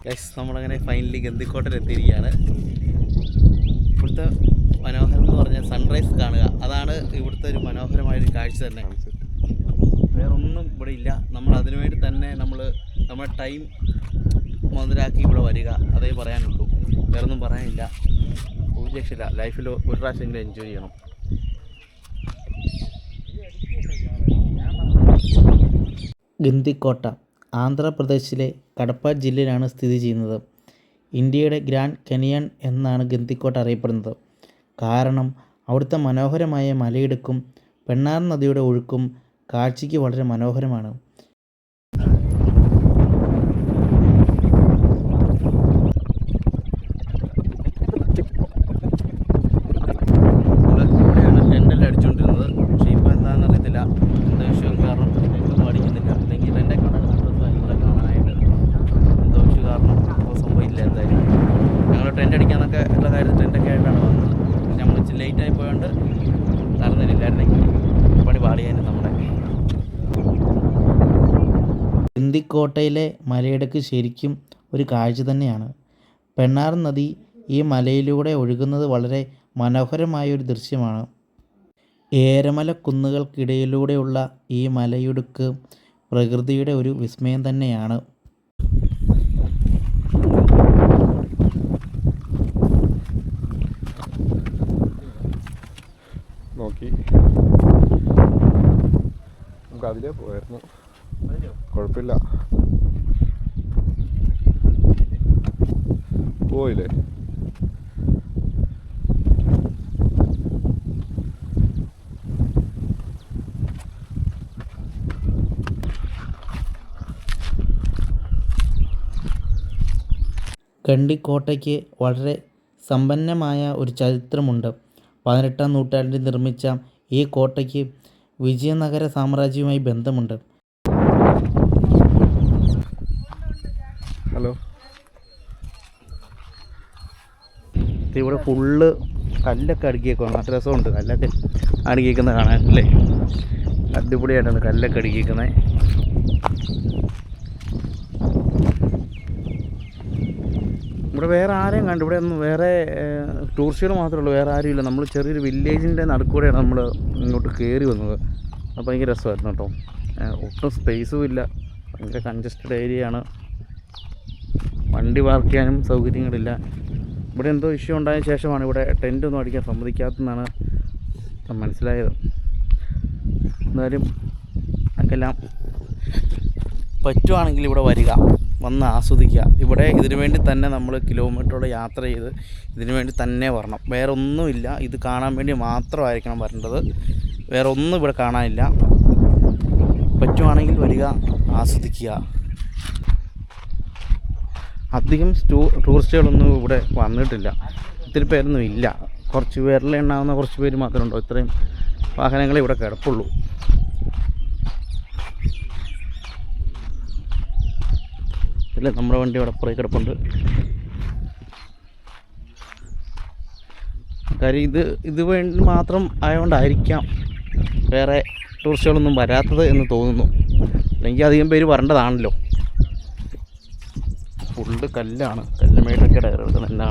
Guys, നമ്മളങ്ങനെ finally ഗന്ധിക്കോട്ടയിലെത്തിയിരിക്കുകയാണ്. ഇവിടുത്തെ മനോഹരം എന്ന് പറഞ്ഞാൽ സൺറൈസ് കാണുക, അതാണ് ഇവിടുത്തെ ഒരു മനോഹരമായൊരു കാഴ്ച തന്നെ. വേറൊന്നും ഇവിടെ ഇല്ല. നമ്മൾ അതിനുവേണ്ടി തന്നെ നമ്മുടെ ടൈം മുതലാക്കി ഇവിടെ വരിക, അതേ പറയാനുള്ളൂ. വേറൊന്നും പറയാനില്ല. ഒരു രക്ഷയില്ല. ലൈഫിൽ ഒരു പ്രാവശ്യമെങ്കിലും എൻജോയ് ചെയ്യണം. ഗന്ധിക്കോട്ട ആന്ധ്രാപ്രദേശിലെ കടപ്പ ജില്ലയിലാണ് സ്ഥിതി ചെയ്യുന്നത്. ഇന്ത്യയുടെ ഗ്രാൻഡ് കനിയൻ എന്നാണ് ഗന്ധിക്കോട്ട അറിയപ്പെടുന്നത്. കാരണം അവിടുത്തെ മനോഹരമായ മലയിടുക്കും പെണ്ണാർ നദിയുടെ ഒഴുക്കും കാഴ്ചയ്ക്ക് വളരെ മനോഹരമാണ്. ടെൻ്റെല്ലാം അടിച്ചുകൊണ്ടിരുന്നത്, പക്ഷേ ഇപ്പോൾ എന്താണെന്ന് അറിയത്തില്ല. എന്താ വിഷയം കാരണം ഒന്നും അടിക്കുന്നില്ല. അല്ലെങ്കിൽ ടെൻ്റെ ഇവിടെ കാണാനായിട്ട് എന്തോ വിഷയം കാരണം ഇപ്പോൾ സംഭവം ഇല്ല. എന്തായാലും ഞങ്ങൾ ടെൻ്റ് അടിക്കാനൊക്കെ ഉള്ള കാര്യത്തിൽ ടെൻ്റൊക്കെ ആയിട്ടാണ് വന്നത്. പക്ഷെ നമ്മൾ ഇച്ചിരി ലേറ്റായി പോയതുകൊണ്ട് നടന്നില്ലായിരുന്നെങ്കിൽ പണി പാടിയായിരുന്നു നമ്മുടെ. ഗന്ധിക്കോട്ടയിലെ മലയിടുക്ക് ശരിക്കും ഒരു കാഴ്ച തന്നെയാണ്. പെണ്ണാർ നദി ഈ മലയിലൂടെ ഒഴുകുന്നത് വളരെ മനോഹരമായൊരു ദൃശ്യമാണ്. ഏരമല കുന്നുകൾക്കിടയിലൂടെയുള്ള ഈ മലയിടുക്ക് പ്രകൃതിയുടെ ഒരു വിസ്മയം തന്നെയാണ്. നോക്കി നമുക്ക് അതിലേ പോയായിരുന്നു, കുഴപ്പമില്ല. പോയില്ലേ? ഗന്ധിക്കോട്ടയ്ക്ക് വളരെ സമ്പന്നമായ ഒരു ചരിത്രമുണ്ട്. 18-ാം നൂറ്റാണ്ടിൽ നിർമ്മിച്ച ഈ കോട്ടയ്ക്ക് വിജയനഗര സാമ്രാജ്യവുമായി ബന്ധമുണ്ട്. ഹലോ, ഇവിടെ ഫുള്ള് കല്ലൊക്കെ അടുക്കിയേക്കുവാണ്. നല്ല രസമുണ്ട് കല്ലൊക്കെ അടുക്കിയേക്കുന്നത് കാണാൻ അല്ലേ. അടിപൊളിയായിട്ടാണ് കല്ലൊക്കെ അടുക്കിയേക്കുന്നത്. ഇവിടെ വേറെ ആരെയും കണ്ടു. ഇവിടെ ഒന്നും വേറെ ടൂറിസ്റ്റുകൾ മാത്രമേ ഉള്ളൂ, വേറെ ആരും ഇല്ല. നമ്മൾ ചെറിയൊരു വില്ലേജിൻ്റെ നടുക്കൂടെയാണ് നമ്മൾ ഇങ്ങോട്ട് കയറി വന്നത്. അപ്പോൾ ഭയങ്കര രസമായിരുന്നു കേട്ടോ. ഒട്ടും സ്പേസും ഇല്ല, ഭയങ്കര കൺജസ്റ്റഡ് ഏരിയയാണ്. വണ്ടി പാർക്ക് ചെയ്യാനും സൗകര്യങ്ങളില്ല. ഇവിടെ എന്തോ ഇഷ്യൂ ഉണ്ടായ ശേഷമാണ് ഇവിടെ ടെൻ്റൊന്നും അടിക്കാൻ സമ്മതിക്കാത്തതെന്നാണ് മനസ്സിലായത്. എന്നാലും അതെല്ലാം പറ്റുവാണെങ്കിൽ ഇവിടെ വരിക, വന്ന് ആസ്വദിക്കുക. ഇവിടെ ഇതിനു വേണ്ടി തന്നെ നമ്മൾ കിലോമീറ്ററോടെ യാത്ര ചെയ്ത് ഇതിനു വേണ്ടി തന്നെ വരണം. വേറെ ഒന്നുമില്ല, ഇത് കാണാൻ വേണ്ടി മാത്രമായിരിക്കണം വരേണ്ടത്. വേറെ ഒന്നും ഇവിടെ കാണാനില്ല. പറ്റുവാണെങ്കിൽ വരിക, ആസ്വദിക്കുക. അധികം ടൂറിസ്റ്റുകളൊന്നും ഇവിടെ വന്നിട്ടില്ല, ഒത്തിരി പേരൊന്നും ഇല്ല. കുറച്ച് പേരിൽ എണ്ണാവുന്ന കുറച്ച് പേര് മാത്രമേ ഉണ്ടോ. ഇത്രയും വാഹനങ്ങളെ ഇവിടെ കിടപ്പുള്ളൂ. ഇല്ല, നമ്മുടെ വണ്ടി അവിടെ പുറകെ കിടപ്പുണ്ട്. കാര്യം ഇത് വേണ്ടി മാത്രം ആയതുകൊണ്ടായിരിക്കാം വേറെ ടൂറിസ്റ്റുകളൊന്നും വരാത്തത് എന്ന് തോന്നുന്നു. അല്ലെങ്കിൽ അധികം പേര് വരേണ്ടതാണല്ലോ. ഫുള്ള് കല്ലാണ്, കല്ലുമേടൊക്കെ കിടക്കുന്നത് എന്താണ്.